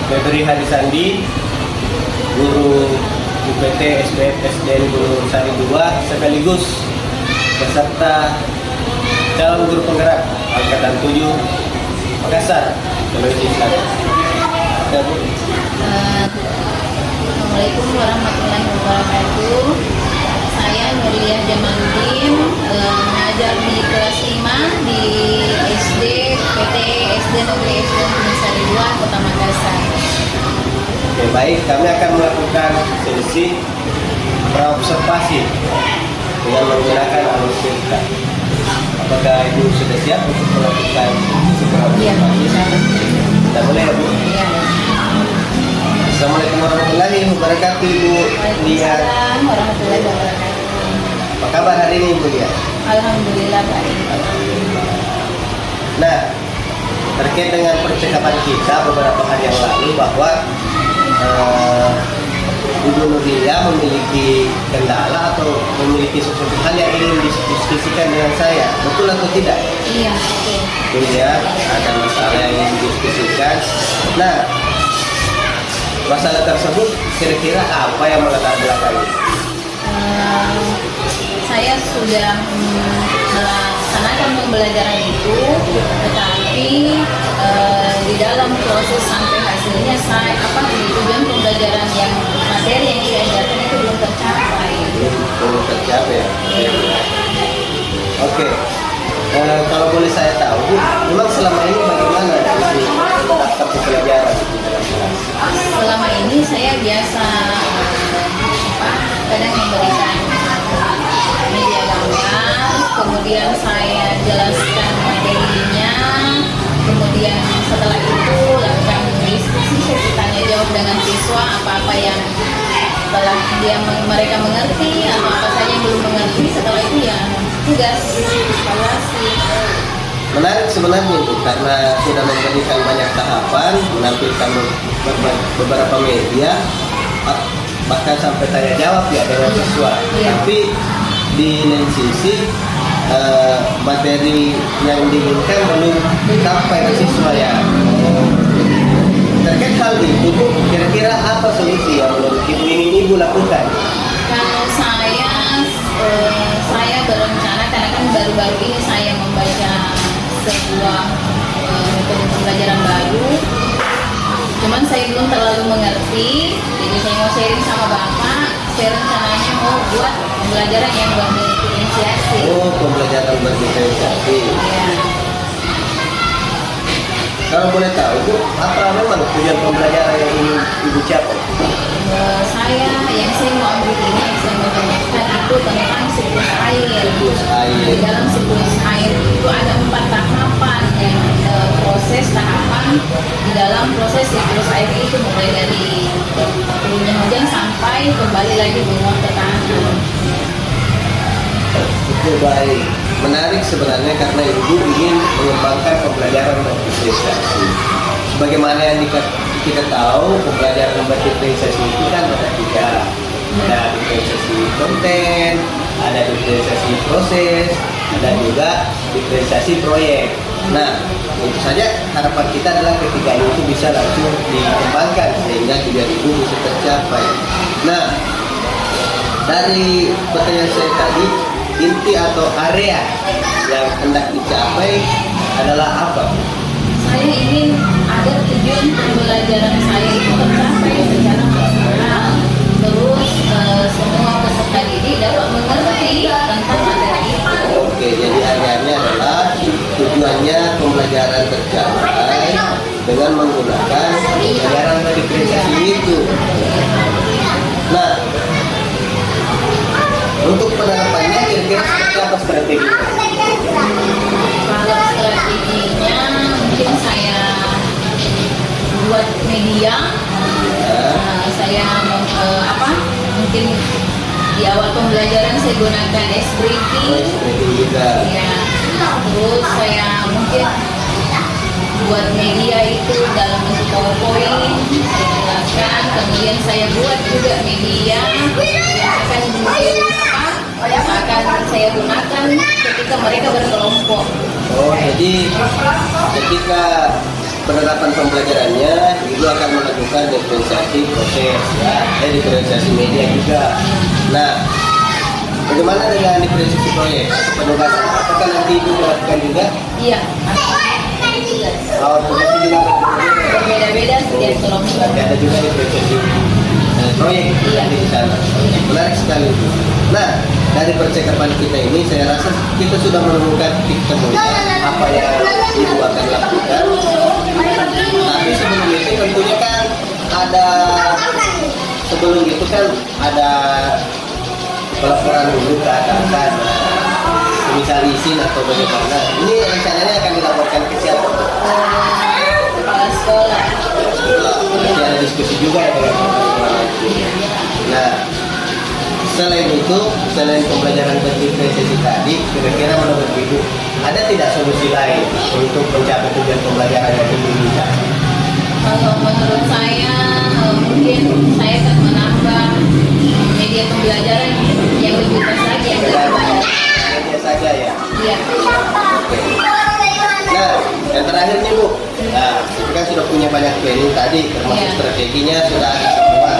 Febri Hadisandi, guru UPT SBF SDN Guru Sari 2 sekaligus beserta calon guru penggerak Angkatan 7 Makassar, Sulawesi Selatan. Assalamualaikum warahmatullahi wabarakatuh. Saya Nuriyah Jamaluddin, mengajar di kelas 5 di SD PT SD Negeri SDN Guru Sari 2 Kota Makassar. Oke, baik, kami akan melakukan sesi praobservasi dengan menggunakan alusista. Apakah Ibu sudah siap untuk melakukan sesi praobservasi? Kita boleh ya, Bu? Iya. Assalamualaikum warahmatullahi wabarakatuh, Ibu Lia. Waalaikumsalam warahmatullahi wabarakatuh. Apa kabar hari ini, Ibu Lia? Alhamdulillah baik. Nah, terkait dengan percakapan kita beberapa hari yang lalu bahwa Ibu Nurlia memiliki kendala atau memiliki sesuatu hal yang ingin didiskusikan dengan saya, betul atau tidak? Iya, betul. Betul ya, ada masalah yang ingin didiskusikan. Nah, masalah tersebut kira-kira apa yang melatar belakangi? Saya sudah melaksanakan pembelajaran itu, tetapi di dalam proses sampai hasilnya tujuan pembelajaran yang materi yang diajarkan itu belum tercapai. Belum tercapai ya? Oke. Kalau boleh saya tahu, Bu, memang selama ini bagaimana daftar pembelajaran di dalam kelas? Selama ini saya biasa kadang memberikan media gambar, kemudian saya jelaskan materinya, kemudian setelah itu lakukan diskusi, sesi tanya jawab dengan siswa apa-apa yang telah mereka mengerti atau apa saja yang belum mengerti. Setelah itu ya tugas evaluasi. Menarik sebenarnya, Bu, karena sudah memberikan banyak tahapan, menampilkan beberapa media, bahkan sampai tanya jawab ya dengan siswa. Iya. Tapi di lain sisi materi yang diinginkan belum sampai ke siswa ya. Terkait hal itu, Bu, kira-kira apa solusi yang menurut Ibu ingin Ibu lakukan? Kalau saya berencana, karena kan baru-baru ini saya membaca sebuah metode pembelajaran baru, cuman saya belum terlalu mengerti, jadi saya mau sharing sama Bapak. Saya rencananya mau buat pembelajaran yang berdiferensiasi. Oh, pembelajaran berdiferensiasi. Ya. Kalau boleh tahu, Bu, apa memang tujuan pembelajaran yang ingin Ibu capai? Yang saya mau ambil ini, yang saya mau tanyakan itu tentang siklus air. Di dalam siklus air itu ada 4 tahapan yang tahapan di dalam proses siklus air itu, mulai dari turunnya hujan sampai kembali lagi menguap ke tanah. Itu baik, menarik sebenarnya karena Ibu ingin mengembangkan pembelajaran berdiferensiasi. Sebagaimana yang kita tahu, pembelajaran berdiferensiasi itu kan ada 3. Ada diferensiasi konten, ada diferensiasi proses, ada juga diferensiasi proyek. Nah, tentu saja harapan kita adalah ketiga itu bisa langsung dikembangkan sehingga tujuan Ibu bisa tercapai. Nah, dari pertanyaan saya tadi, inti atau area yang hendak dicapai adalah apa? Saya ingin agar tujuan pembelajaran saya itu tercapai secara maksimal, terus semua peserta didik dapat mengerti tentang materi itu. Oke, jadi ajarnya adalah tujuannya pembelajaran tercapai dengan menggunakan pembelajaran berdiferensiasi itu. Nah, untuk penerapannya kira-kira seperti apa strategi? Kalau strateginya mungkin saya buat media, saya mungkin di awal pembelajaran saya gunakan briefing, ya. Terus saya mungkin buat media itu dalam bentuk PowerPoint, saya jelaskan. Kemudian saya buat juga media yang akan saya gunakan ketika mereka berkelompok. Oh, jadi ketika penerapan pembelajarannya Ibu akan melakukan melakukan diferensiasi proses ya, diferensiasi media juga. Nah, bagaimana dengan diferensiasi proyek atau penugasan? Apakah nanti itu dilakukan juga? Iya. Tugasnya juga Berbeda-beda setiap kelompok. ada juga diferensiasi proyek di sana. Menarik sekali itu. Nah, dari percakapan kita ini saya rasa kita sudah menemukan titik temunya apa yang ibu akan lakukan. Tapi sebelum itu tentunya kan ada pelaporan dulu ke atasan, misal izin atau bagaimana. Ini rencananya akan dilaporkan ke siapa? Kepala sekolah. Nanti ada diskusi juga ya dengan kepala sekolah. Nah, selain pembelajaran berdiferensiasi tadi, kira-kira menurut ibu ada tidak solusi lain untuk mencapai tujuan pembelajaran yang ibu bisa? Kalau menurut saya, mungkin saya akan menambah media pembelajaran yang lebih luas lagi, yang lebih banyak. Media saja ya. Iya. Nah, yang terakhir nih Bu, nah, kita kan sudah punya banyak planning tadi, termasuk Iya. strateginya sudah ada semua.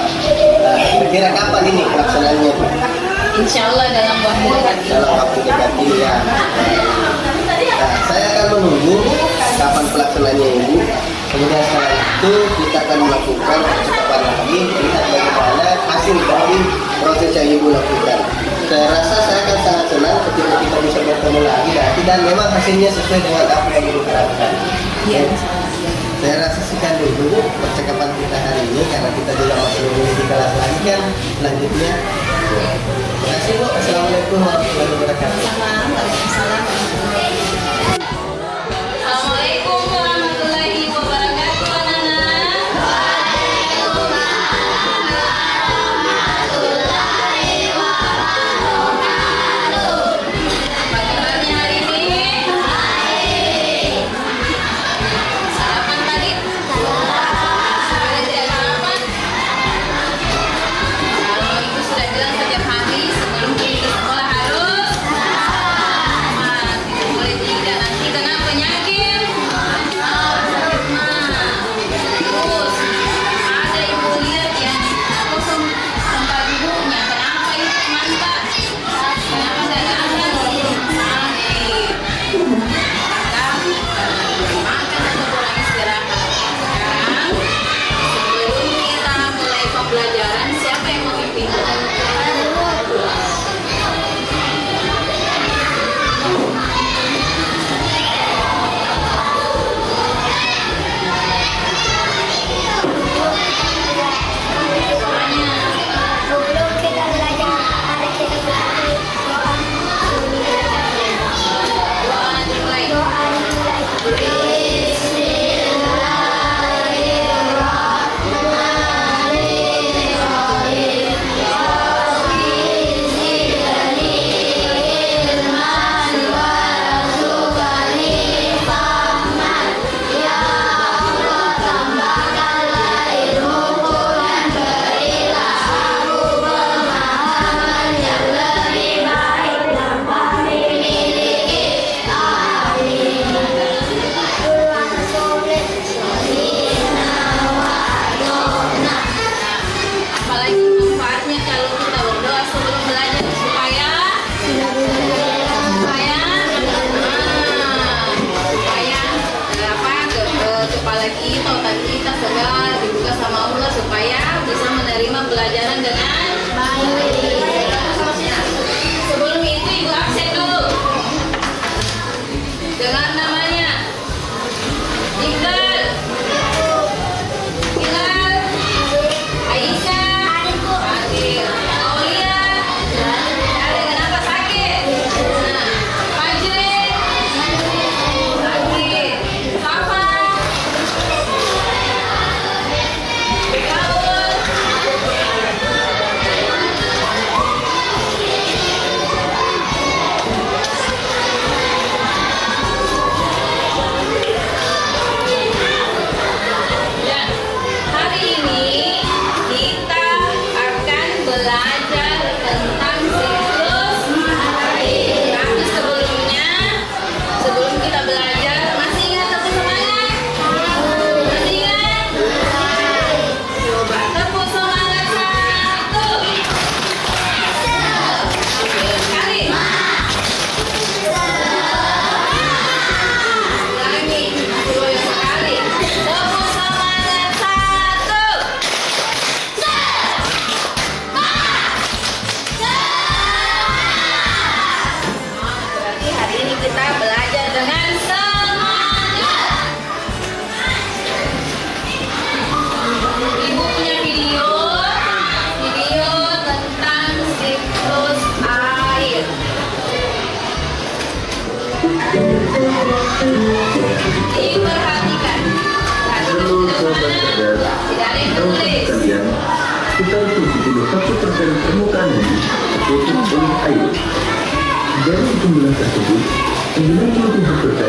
Nah, kira-kira kapan ini pelaksanaannya Bu? Insya Allah dalam waktu dekat ini. Dalam waktu dekat ini ya. Nah, saya akan menunggu kapan pelaksanaannya Ibu. Kemudian setelah itu kita akan melakukan percakapan lagi, lihat bagaimana hasil dari proses yang Ibu lakukan. Saya rasa saya akan sangat senang ketika kita bisa bertemu lagi nanti dan memang hasilnya sesuai dengan apa yang Ibu harapkan. Iya. Saya rasa sekian dulu percakapan kita hari ini karena kita juga masih memiliki kelas lagi kan selanjutnya. Terima kasih Bu. Assalamualaikum warahmatullahi wabarakatuh. Waalaikumsalam. Assalamualaikum warahmatullahi wabarakatuh, anak-anak. Apa kabarnya hari ini? Sarapan tadi? Sudah tidak sarapan? Kalau ibu sudah bilang setiap hari sebelum pergi ke sekolah harus tidak boleh tidak, nanti kena penyakit. Sakit mah. Terus ada ibu lihat yang kosong tempat duduknya. Kenapa itu mantap? Kenapa dadakan sakit? Makan atau kurang istirahat. Sekarang sebelum kita mulai pembelajaran, siapa yang mau pimpin? Sebelum kita belajar, mari kita berdoa. Doa dimulai. Doa dimulai. Apalagi manfaatnya kalau kita berdoa sebelum belajar supaya kepala kita, otak kita segar dibuka sama Allah supaya bisa menerima pelajaran dengan baik. Nah, sebelum itu ibu absen dulu. Dengar namanya. Iqbal. Hilal. Aisyah. Adil. Aulia. Ada kenapa sakit? Nah, Fajri. Sakit. Safa. Kaul. Dari jumlah tersebut, 97%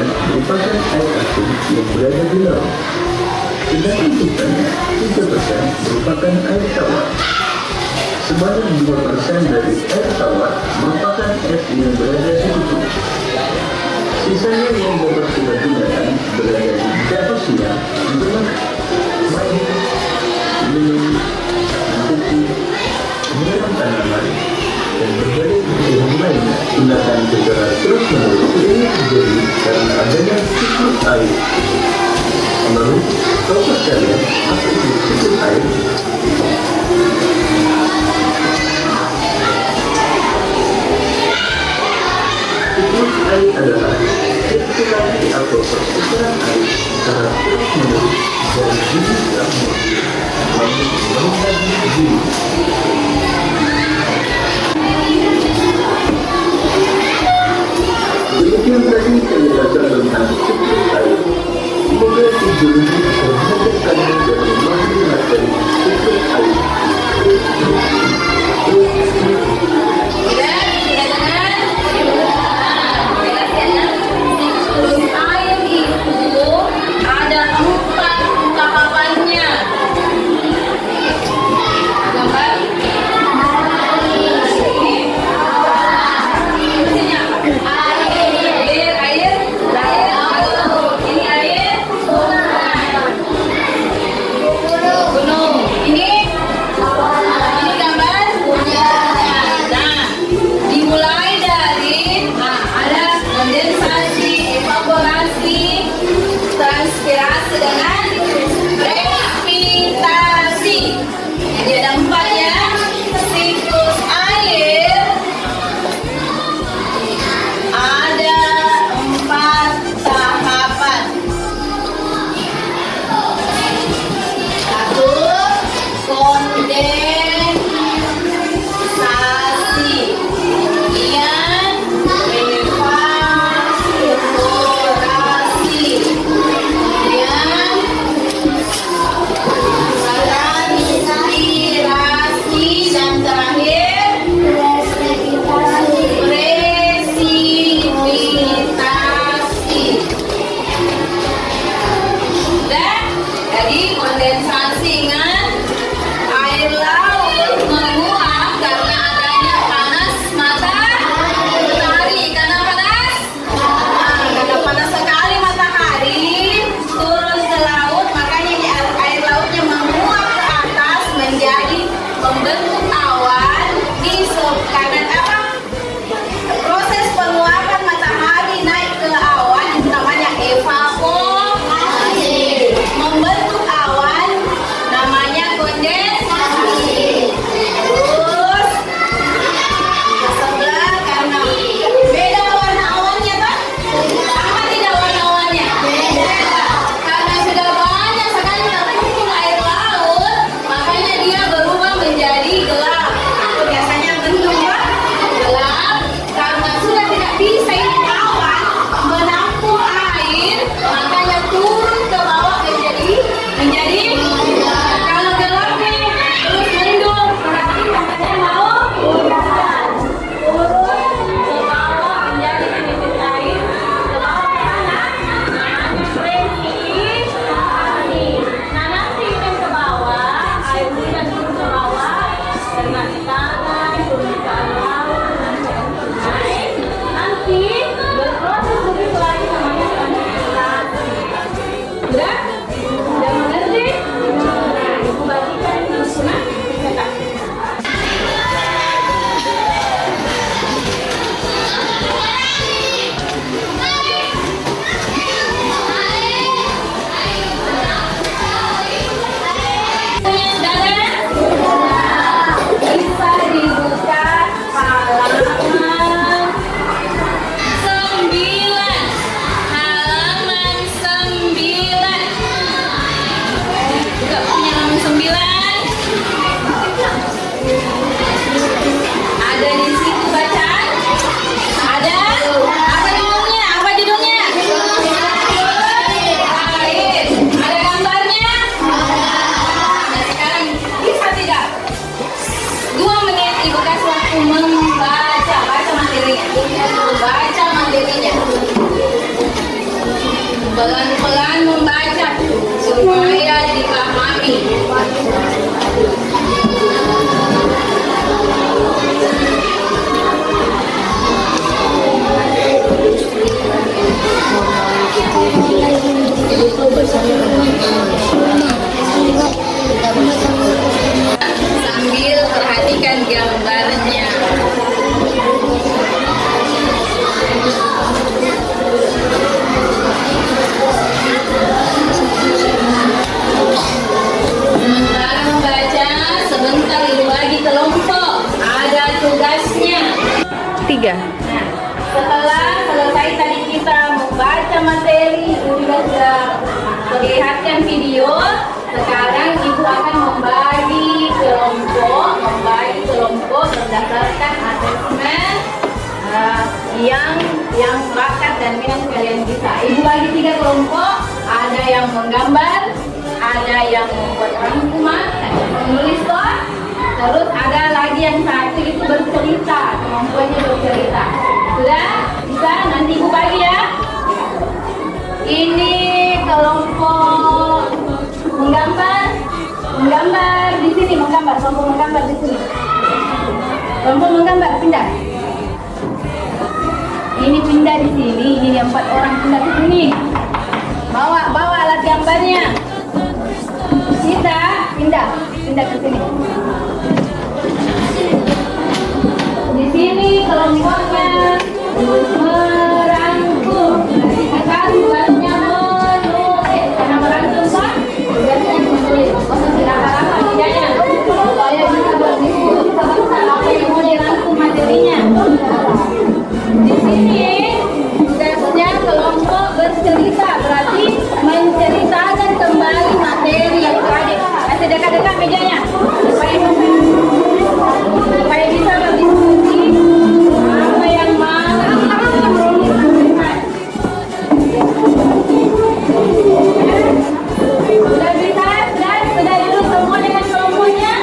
merupakan air asin yang berada di laut. Sedangkan sisanya 3% merupakan air tawar. Sebanyak 2% dari air tawar merupakan es yang berada di kutub. Sisanya yang dapat kita gunakan berada di manusia untuk mandi, minum, mencuci, menyiram tanaman, dan berbagai kebutuhan lainnya. Gunakan secara terus-menerus. Ini terjadi karena adanya siklus air. Lalu, tahukah kalian apa itu siklus air? Siklus air adalah sirkulasi atau perputaran air secara terus-menerus dari bumi ke atmosfer lalu melintasi bumi. Demikian tadi penjelasan tentang siklus air. Semoga video ini bisa mengajarkan dan memahami materi siklus air. Siklus air itu ada 4 tahapannya. pelan-pelan membaca supaya dipahami. Sambil perhatikan gambarnya. Sementara membaca, sebentar lagi kelompok ada tugasnya. 3. Nah, setelah selesai tadi kita membaca materi, Ibu juga sudah perlihatkan video. Sekarang Ibu akan membagi kelompok berdasarkan asesmen yang bakat dan minat kalian bisa. Ibu bagi 3 kelompok, ada yang menggambar, ada yang membuat rangkuman, menulis toh. Terus ada lagi yang satu itu bercerita, kemampuannya bercerita. Sudah bisa? Nanti Ibu bagi ya. Ini kelompok menggambar di sini, kelompok menggambar di sini. Kelompok menggambar pindah. Ini pindah di sini, ini 4 orang pindah ke sini. Bawa alat gambarnya. Kita pindah ke sini. Di sini kelompoknya merangkum. Kita tugasnya menulis. Karena merangkum kan tugasnya menulis. Tidak apa-apa bedanya. Supaya bisa berdiskusi tentang apa yang mau dirangkum materinya. Di sini tugasnya kelompok bercerita, berarti menceritakan kembali materi yang tadi. Kasih dekat-dekat mejanya supaya bisa berdiskusi apa yang mana sudah bisa, sudah dulu semua dengan kelompoknya.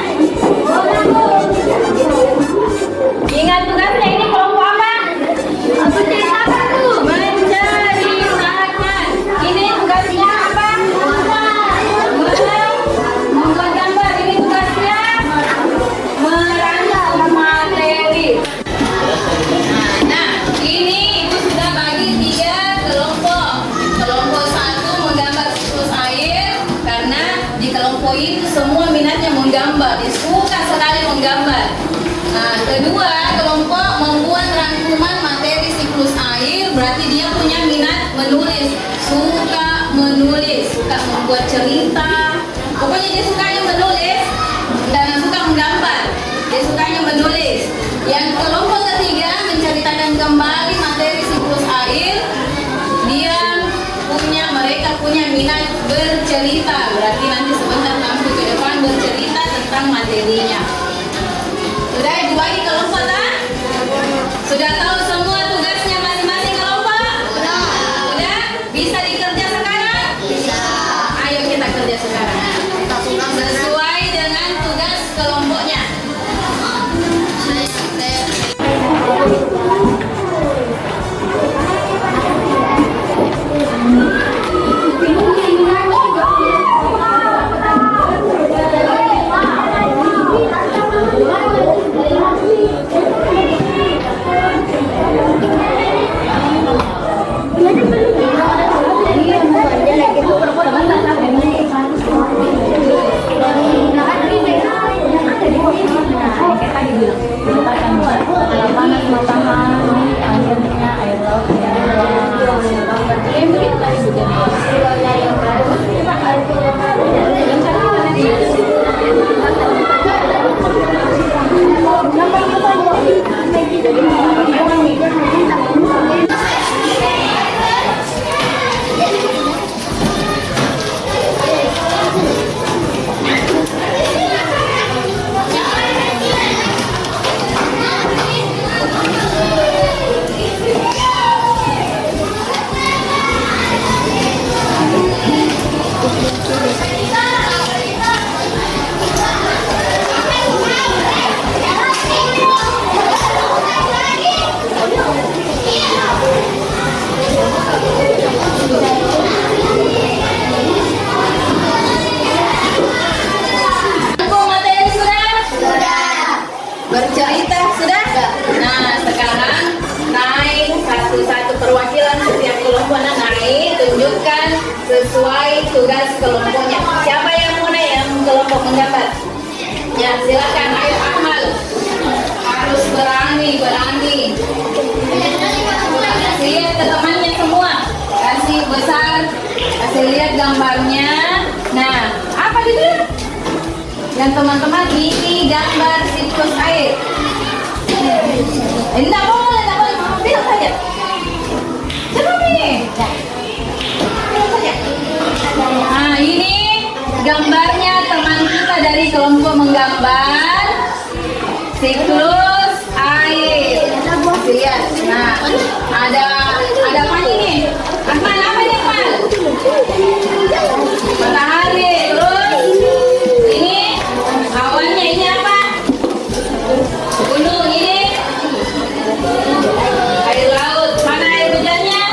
Ingat tugasnya ini kelompok apa? Aku ceritakan tuh. Menceritakan. Ini tugasnya apa? Membuat gambar. Ini tugasnya merangkum materi. Nah, ini Ibu sudah bagi 3 kelompok. Kelompok 1 menggambar siklus air karena di kelompok itu semua minatnya menggambar. Dia suka sekali menggambar. Nah, kedua kelompok membuat rangkuman materi siklus air, berarti dia punya minat menulis, suka menulis, suka membuat cerita. Pokoknya dia sukanya menulis dan suka menggambar. Dia sukanya menulis. Yang kelompok ketiga menceritakan kembali materi siklus air. Mereka punya minat bercerita, berarti nanti sebentar tampil ke depan bercerita tentang materinya. Sudah Ibu bagi kelompok tak? Sudah tahu semua tugasnya masing-masing kelompok? Sudah? Bisa dikerja sekarang? Bisa. Ayo kita kerja sekarang. Sesuai dengan tugas kelompoknya. kelompoknya. Siapa yang mulai yang kelompok menggambar? Ya, silakan. Ayo Akmal. Harus berani. Kasih lihat ke temannya semua. Kasih besar. Kasih lihat gambarnya. Nah, apa itu? Yang teman-teman ini gambar siklus air. Tidak boleh. Bilang saja. Coba nih. Bilang saja. Nah, ini gambarnya teman kita dari kelompok menggambar siklus air. Lihat. Nah, ada apa ini? Akmal, apa ini Akmal? Matahari. Terus ini awannya ini apa? Gunung ini. Air laut. Mana air hujannya?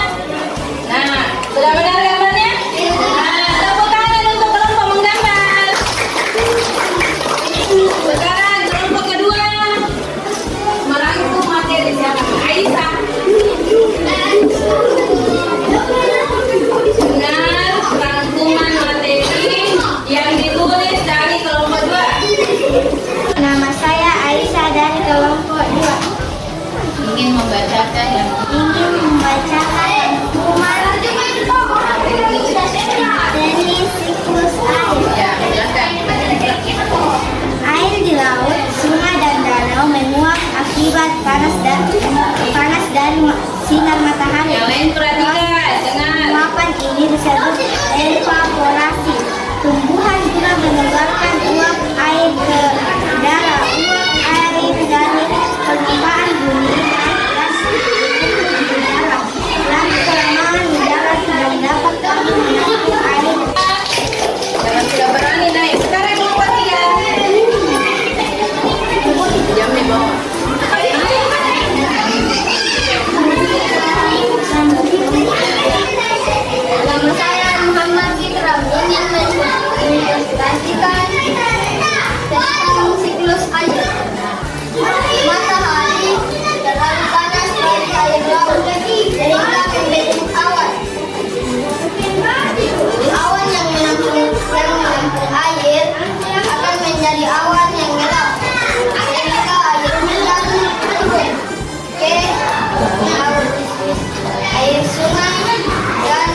Nah, sudah benar gambarnya? Nah, tepuk tangan untuk kelompok menggambar. Sekarang kelompok kedua merangkum materi siapa? Aisyah. Dengan rangkuman materi yang ditulis dari kelompok dua. Nama saya Aisyah dari kelompok 2. Ingin membacakan yang Ingin membacakan rangkuman dari siklus air. ya, silakan. Air di laut, sungai dan danau menguap akibat panas dari sinar matahari. Yang lain perhatikan, dengar. Penguapan ini disebut evaporasi. Tumbuhan juga mengeluarkan uap air ke udara. Uap air dari permukaan bumi naik ke dalam. Lalu kelamaan udara tidak dapat lagi menampung air. Jangan tidak berani naik. Sekarang kelompok tiga. Jamnya bawah. Nama saya Muhammad Fikram. Ingin menjelaskan tentang siklus air. Matahari terlalu panas dari air laut sehingga membentuk awan. Awan yang menampung air akan menjadi awan yang gelap sehingga air hujan turun ke laut, air sungai dan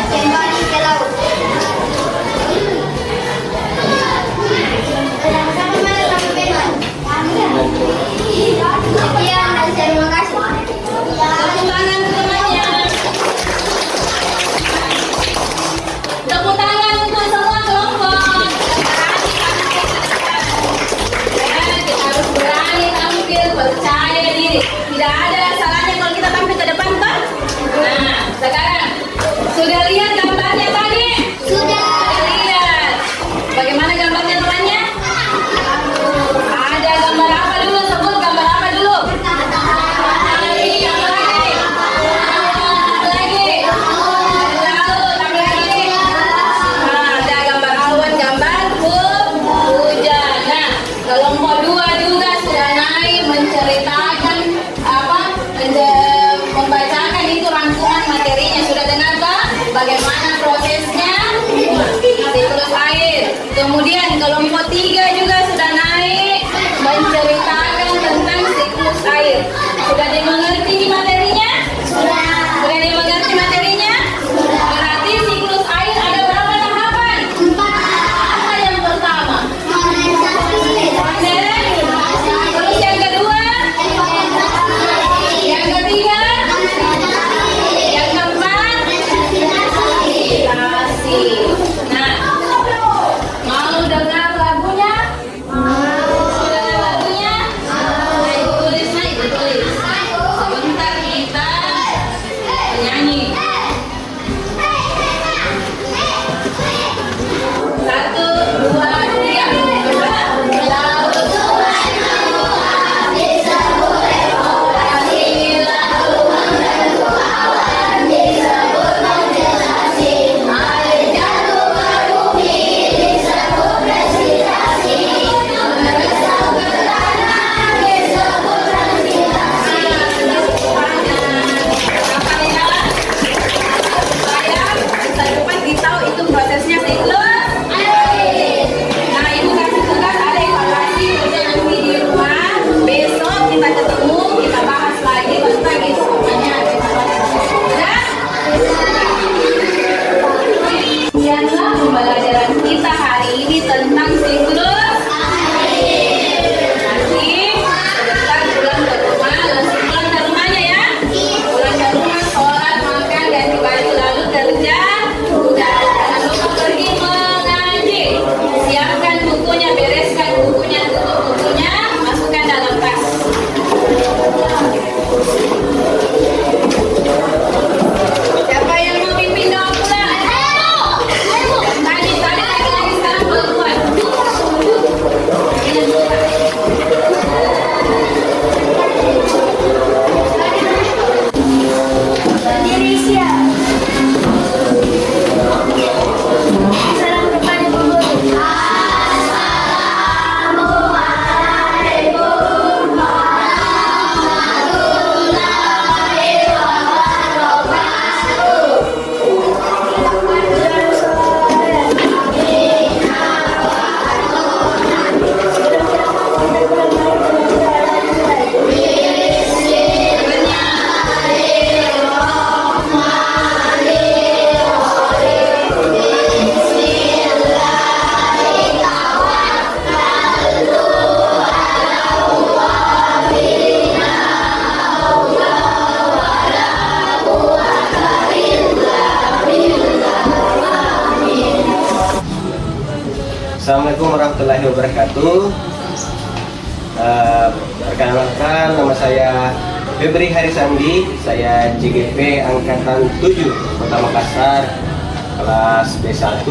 kembali ke laut. Sekian dan terima kasih. Tepuk tangan semuanya. Tepuk tangan untuk semua kelompok. Ya, kita harus berani tampil, percaya diri. Tidak ada salahnya kalau kita tampil ke depan, kan? Nah, sekarang sudah lihat gambarnya tadi? Sudah. Lihat. Bagaimana gambarnya temannya? Ada gambar apa dulu? Sebut gambar apa dulu? Matahari, apa lagi? Apa lagi? Laut, apa lagi? Nah, ada gambar awan, gambar hujan. Nah, kelompok dua juga sudah naik menceritakan apa? Membacakan itu rangkuman materinya. Sudah dengar Pak? Bagaimana prosesnya? Siklus air. Kemudian kelompok tiga juga sudah naik menceritakan tentang siklus air. Sudah dimengerti di materinya? Sudah dimengerti materinya? Berarti siklus air ada berapa tahapan? Apa yang pertama? Proses. Terus yang kedua? Yang ketiga? Yang keempat? Vegetasi. Nah, mau dengar lagunya? Mau dengar lagunya? Naik tulis. Sebentar warahmatullahi wabarakatuh. Perkenalkan, nama saya Febri Harisandi. Saya JGP Angkatan 7 Kota Makassar, kelas B1.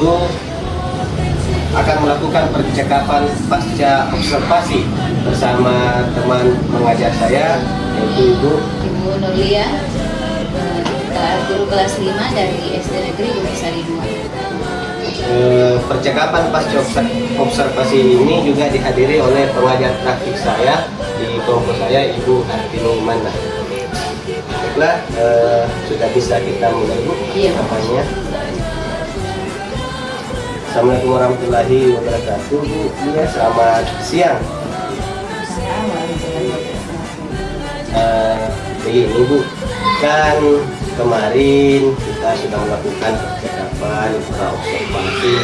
Akan melakukan percakapan pasca observasi bersama teman mengajar saya, yaitu Ibu Nurlia, guru kelas 5 dari SD Negeri Bumisari 2. Percakapan pasca observasi ini juga dihadiri oleh pengajar praktik saya di kelompok saya, Ibu Artini Mana. Baiklah, sudah bisa kita mulai, Bu, Iya. kampanye. Assalamualaikum warahmatullahi wabarakatuh, Bu. Iya, selamat siang. Begini, Bu, kan kemarin kita sudah melakukan percakapan, observasi,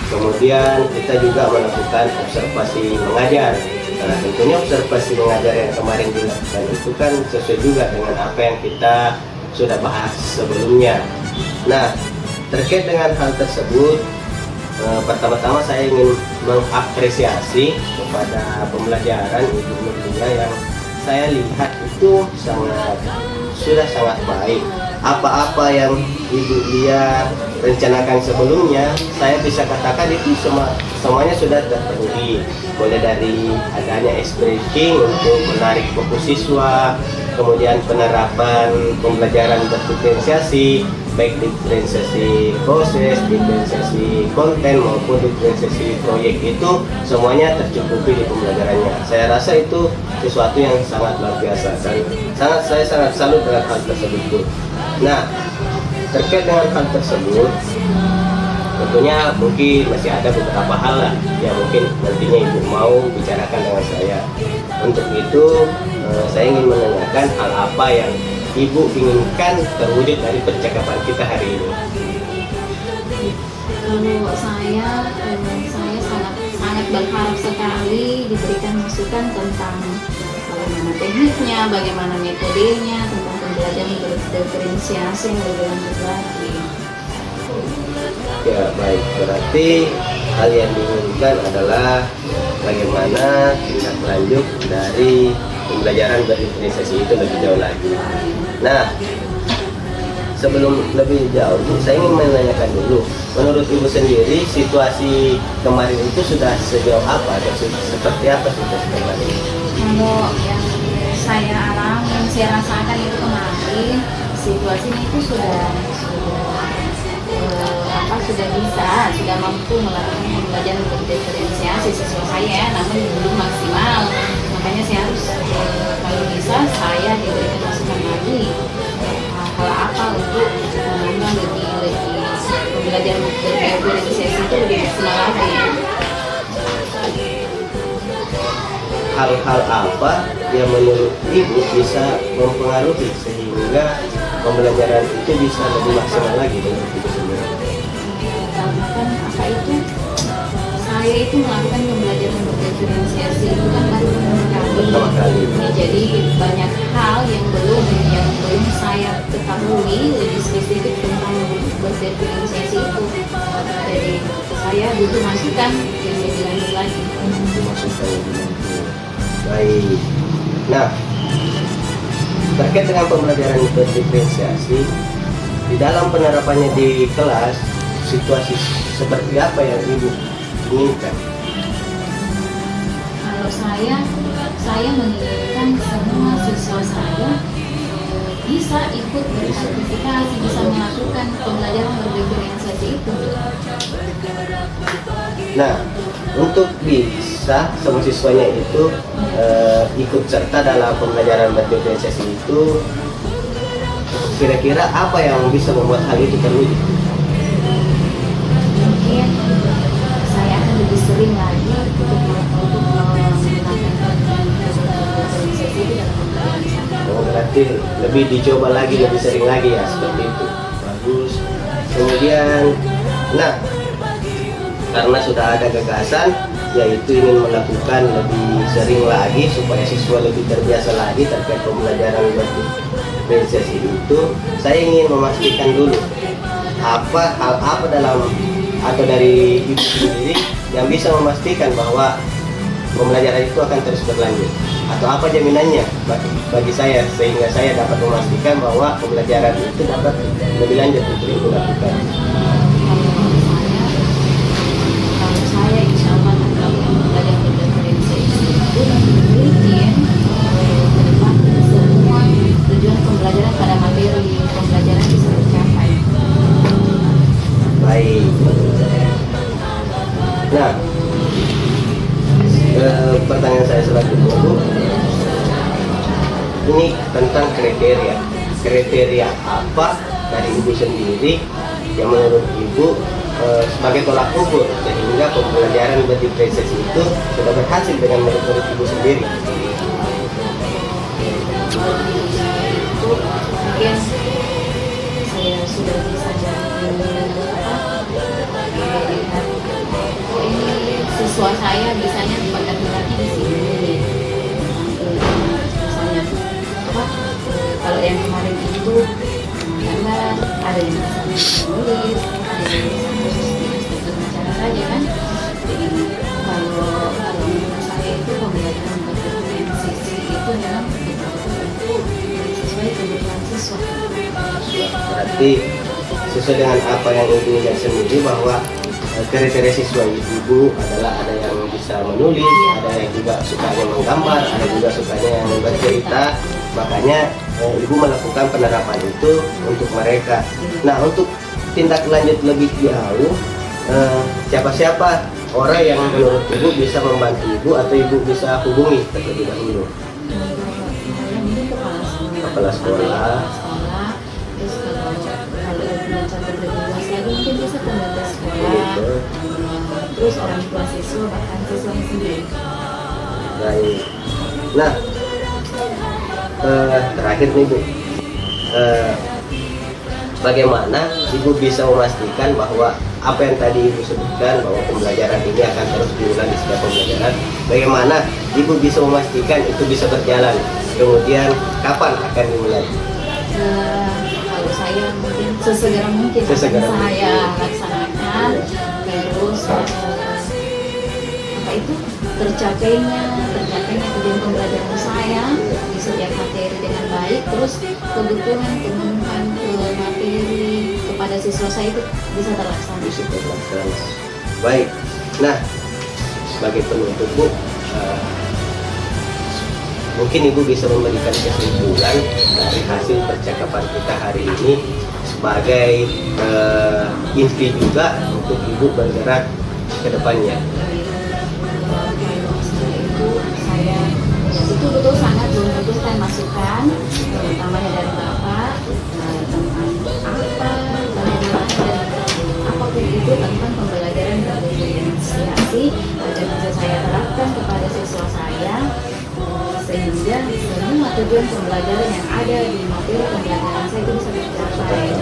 kemudian kita juga melakukan observasi mengajar. Nah, tentunya observasi mengajar yang kemarin dilakukan itu kan sesuai juga dengan apa yang kita sudah bahas sebelumnya. Nah, terkait dengan hal tersebut, pertama-tama saya ingin mengapresiasi kepada pembelajaran Ibu Nurlia yang saya lihat itu sudah sangat baik. Apa-apa yang Ibu Lia rencanakan sebelumnya, saya bisa katakan itu semuanya sudah terpenuhi. Mulai dari adanya breaking untuk menarik fokus siswa, kemudian penerapan pembelajaran berdiferensiasi, baik diferensiasi proses, diferensiasi konten maupun diferensiasi proyek, itu semuanya tercukupi di pembelajarannya. Saya rasa itu sesuatu yang sangat luar biasa dan saya sangat salut dengan hal tersebut. Nah, terkait dengan hal tersebut, tentunya mungkin masih ada beberapa hal lah yang mungkin nantinya Ibu mau bicarakan dengan saya. Untuk itu, saya ingin menanyakan hal apa yang Ibu inginkan terwujud dari percakapan kita hari ini. Kalau saya sangat berharap sekali diberikan masukan tentang bagaimana tekniknya, bagaimana metodenya, tentang pembelajaran berdiferensiasi yang lebih lanjut lagi. Ya, baik, berarti hal yang diinginkan adalah bagaimana tindak lanjut dari pembelajaran berdiferensiasi itu lebih jauh lagi. Nah, sebelum lebih jauh, saya ingin menanyakan dulu, menurut Ibu sendiri situasi kemarin itu sudah sejauh apa atau seperti apa situasi kemarin? Kalau yang saya alami, saya rasakan itu kemarin, situasinya itu sudah mampu melakukan pembelajaran berdiferensiasi sesuai saya, namun belum maksimal. Makanya saya harus kalau bisa saya diberikan masukan lagi hal apa untuk menambah lebih pembelajaran berdiferensiasi itu lebih maksimal lagi. Hal-hal apa yang menurut Ibu bisa mempengaruhi sehingga pembelajaran itu bisa lebih maksimal lagi menurut Ibu sendiri? Karena kan apa itu, saya itu melakukan pembelajaran berdiferensiasi itu kan baru pertama kali. Jadi banyak hal yang belum saya ketahui lebih spesifik tentang berdiferensiasi itu. Jadi saya butuh masukan yang lebih lanjut lagi. Baik. Nah, terkait dengan pembelajaran berdiferensiasi, di dalam penerapannya di kelas, situasi seperti apa yang Ibu inginkan? Kalau saya menginginkan semua siswa saya bisa ikut berpartisipasi, bisa melakukan pembelajaran berdiferensiasi itu. Nah, untuk bisa semua siswanya itu ikut serta dalam pembelajaran berdiferensiasi itu, kira-kira apa yang bisa membuat hal itu terwujud? Mungkin saya akan lebih sering lagi untuk menggunakan berdiferensiasi itu dalam pembelajaran saya. Oh, berarti lebih dicoba lagi, lebih sering lagi ya, seperti itu. Bagus. Kemudian, nah, karena sudah ada gagasan, yaitu ingin melakukan lebih sering lagi supaya siswa lebih terbiasa lagi terkait pembelajaran berdiferensiasi itu, saya ingin memastikan dulu hal apa dalam atau dari Ibu sendiri yang bisa memastikan bahwa pembelajaran itu akan terus berlanjut? Atau apa jaminannya bagi saya sehingga saya dapat memastikan bahwa pembelajaran itu dapat lebih lanjut untuk Ibu lakukan? Kalau saya insya Allah kalau belajar berreferensi itu memiliki ke depan semua tujuan pembelajaran pada materi pembelajaran bisa tercapai. Baik. Nah, pertanyaan saya selanjutnya Bu, ini tentang kriteria apa dari Ibu sendiri yang menurut Ibu sebagai tolak ukur sehingga pembelajaran berdiferensiasi itu sudah berhasil dengan menurut Ibu sendiri? Mungkin saya sudah bisa melihat ini siswa saya bisanya bakat minatnya di sini. Misalnya kalau yang kemarin itu karena ada yang bisa menulis, ada yang bisa berbicara saja kan. Jadi kalau menurut saya itu pembelajaran berreferensi itu memang betul-betul sesuai kebutuhan siswa. Berarti sesuai dengan apa yang Ibu lihat sendiri bahwa kriteria siswa Ibu adalah ada yang bisa menulis, ada yang juga sukanya menggambar, ada juga sukanya yang bercerita. Makanya Ibu melakukan penerapan itu untuk mereka. Nah, untuk tindak lanjut lebih jauh, siapa-siapa orang yang menurut Ibu bisa membantu Ibu atau Ibu bisa hubungi terlebih dahulu? Kepala sekolah. Terus kalau mencapai lebih luas lagi mungkin bisa pemerintah sekolah, terus orang tua siswa bahkan siswa sendiri. Baik. Nah, terakhir nih Bu, bagaimana Ibu bisa memastikan bahwa apa yang tadi Ibu sebutkan bahwa pembelajaran ini akan terus diulang di setiap pembelajaran? Bagaimana Ibu bisa memastikan itu bisa berjalan? Kemudian kapan akan dimulai? Kalau saya mungkin sesegera mungkin akan saya laksanakan. Terus apa itu tercapainya tujuan pembelajaran saya di setiap materi dengan baik, terus kebutuhan pemenuhan materi kepada siswa saya itu bisa terlaksana. Baik. Nah, sebagai penutup Bu, mungkin Ibu bisa memberikan kesimpulan dari hasil percakapan kita hari ini sebagai inti juga untuk Ibu bergerak ke depannya. Saya betul-betul sangat membutuhkan masukan, utamanya dari Bapak tentang apapun itu tentang pembelajaran berdiferensiasi agar bisa saya terapkan kepada siswa saya, sehingga semua tujuan pembelajaran yang ada di materi pembelajaran saya itu bisa tercapai.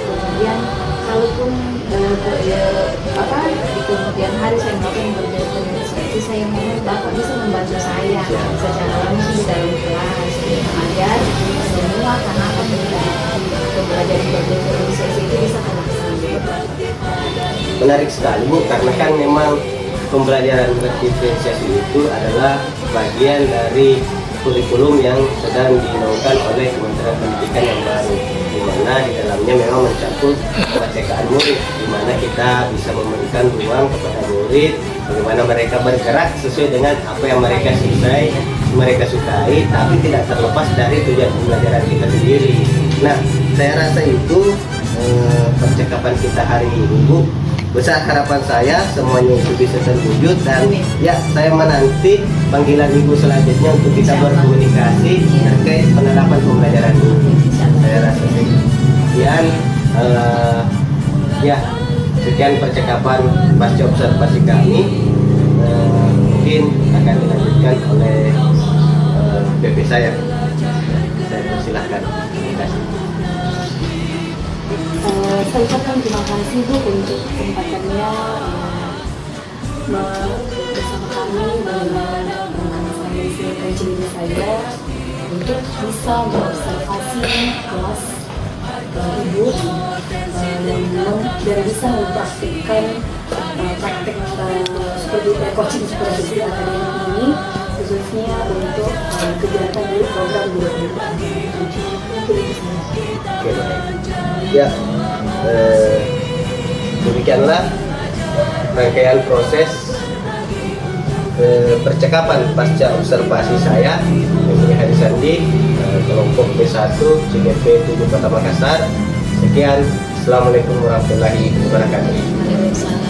Kemudian kalaupun di kemudian hari saya melakukan berdiferensiasi, saya mohon Bapak bisa membantu saya secara langsung di dalam kelas agar semua tahapan pembelajaran berdiferensiasi itu bisa terlaksana. Menarik sekali Bu, karena kan memang pembelajaran berdiferensiasi itu adalah bagian dari kurikulum yang sedang dinaungkan oleh Kementerian Pendidikan yang baru, di mana di dalamnya memang mencakup pelacakan murid, di mana kita bisa memberikan ruang kepada murid bagaimana mereka bergerak sesuai dengan apa yang mereka sukai, tapi tidak terlepas dari tujuan pembelajaran kita sendiri. Nah, saya rasa itu percakapan kita hari ini Bu. Besar harapan saya semuanya itu bisa terwujud, dan ya saya menanti panggilan Ibu selanjutnya untuk kita berkomunikasi terkait penerapan pembelajaran ini. Saya rasa sekian sekian percakapan pasca observasi kami, mungkin akan dilanjutkan oleh BP saya. Saya persilahkan. Terima kasih. Saya ucapkan terima kasih Bu untuk kesempatannya bersama kami dengan saya cerita saya untuk bisa mengobservasi kelas Ibu dan bisa mempraktikkan praktek seperti coaching seperti di akademi ini, khususnya untuk kegiatan dari program guru kemudian. Oke, ya, demikianlah rangkaian proses percakapan pasca observasi saya Emily Hari Sandi, kelompok B1 CGP 7 Kota Makassar. Sekian, Assalamualaikum warahmatullahi wabarakatuh.